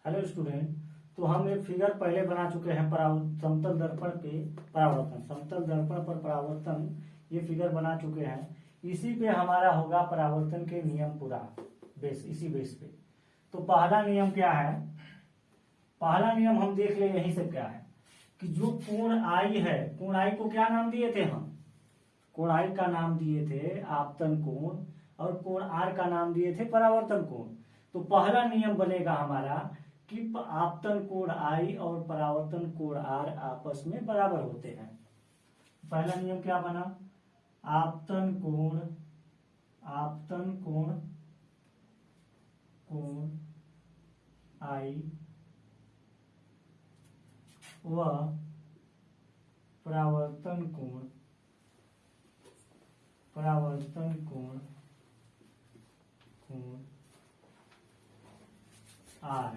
Hello student, तो हम एक फिगर पहले बना चुके हैं समतल दर्पण पे परावर्तन, समतल दर्पण पर परावर्तन, ये फिगर बना चुके हैं। इसी पे हमारा होगा परावर्तन के नियम पूरा बेस, इसी बेस पे। तो पहला नियम क्या है? पहला नियम हम देख ले यहीं से क्या है कि जो कोण आई है, कोण आई को क्या नाम दिए थे हम? कोण आई का नाम दिए थे आपतन कोण और कोण आर का नाम दिए थे परावर्तन कोण। तो पहला नियम बनेगा हमारा कि आपतन कोण आई और परावर्तन कोण आर आपस में बराबर होते हैं। पहला नियम क्या बना? आपतन कोण आई व परावर्तन कोण आर,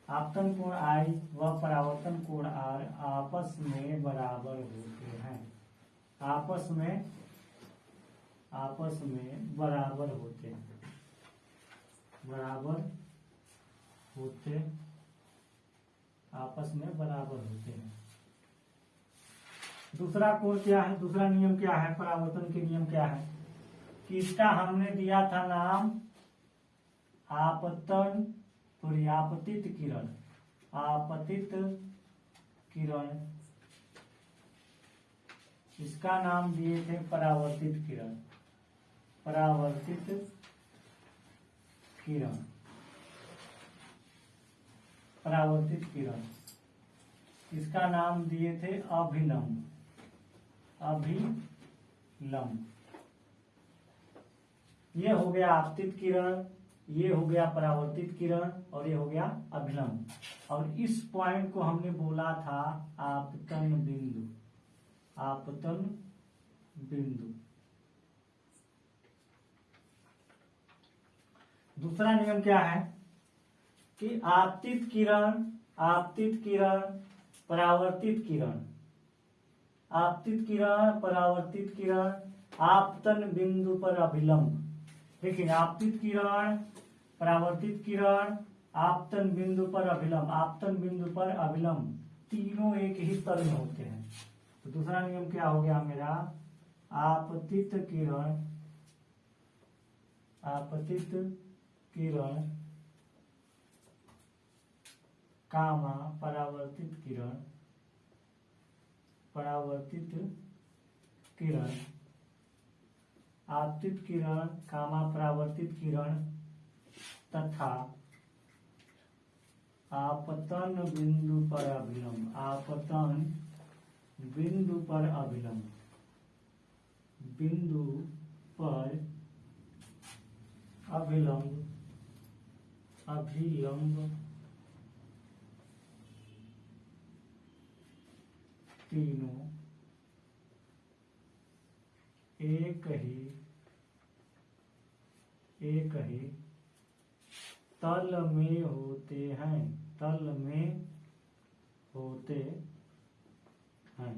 आपतन कोण आई व परावर्तन कोण आर आपस में बराबर होते हैं, आपस में बराबर होते हैं, आपस में बराबर होते हैं। दूसरा कोण क्या है? दूसरा नियम क्या है? परावर्तन के नियम क्या है कि इसका हमने दिया था नाम आपतन, सॉरी आपतित किरण, आपतित किरण। इसका नाम दिए थे परावर्तित किरण, परावर्तित किरण, परावर्तित किरण। इसका नाम दिए थे अभिलंब, अभिलंब। ये हो गया आपतित किरण, ये हो गया परावर्तित किरण और ये हो गया अभिलंब। और इस पॉइंट को हमने बोला था आपतन बिंदु, आपतन बिंदु। दूसरा नियम क्या है कि आपतित किरण, परावर्तित किरण, आपतित किरण, परावर्तित किरण, आपतन बिंदु पर अभिलंब। देखिए आपतित किरण, परावर्तित किरण, आपतन बिंदु पर अभिलंब, आपतन बिंदु पर अभिलंब, तीनों एक ही तल में होते हैं। तो दूसरा नियम क्या हो गया मेरा? आपतित किरण, कामा परावर्तित किरण, आपतित किरण कामा परावर्तित किरण तथा आपतन बिंदु पर अभिलंब, आपतन बिंदु पर अभिलंब, बिंदु पर अभिलंब, अभिलंब तीनों एक ही तल में होते हैं, तल में होते हैं।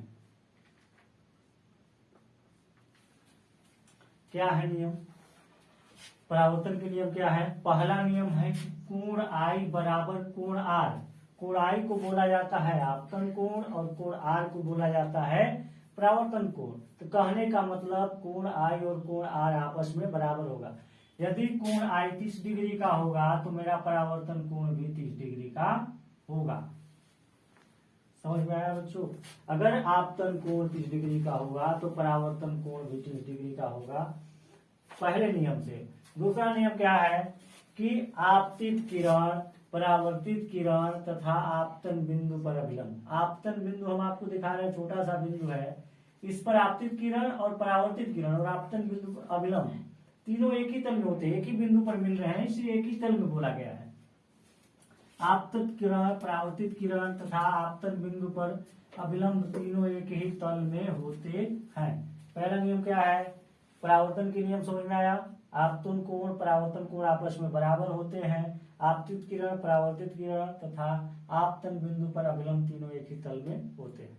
क्या है नियम? परावर्तन के नियम क्या है? पहला नियम है कि कोण आई बराबर कोण आर। कोण आई को बोला जाता है आपतन कोण और कोण आर को बोला जाता है परावर्तन कोण। तो कहने का मतलब कोण आई और कोण आर आपस में बराबर होगा। यदि कोण आई 30 डिग्री का होगा तो मेरा परावर्तन कोण भी 30 डिग्री का होगा। समझ में आया बच्चों? अगर आपतन कोण 30 डिग्री का होगा तो परावर्तन कोण भी 30 डिग्री का होगा, पहले नियम से। दूसरा नियम क्या है कि आपतित किरण, परावर्तित किरण तथा आपतन बिंदु पर अभिलंब। आपतन बिंदु हम आपको दिखा रहे हैं, छोटा सा बिंदु है, इस पर आपतित किरण और परावर्तित किरण और आपतन बिंदु पर अभिलंब तीनों एक ही तल में होते हैं, एक ही बिंदु पर मिल रहे हैं, इसलिए एक ही तल में बोला गया है। आपतित किरण, परावर्तित किरण तथा आपतन बिंदु पर अभिलंब तीनों एक ही तल में होते हैं। पहला नियम क्या है? परावर्तन के नियम समझ में आया? आपतन कोण, परावर्तन कोण आपस में बराबर होते हैं। आपतित किरण, परावर्तित किरण तथा आपतन बिंदु पर अभिलंब तीनों एक ही तल में होते हैं।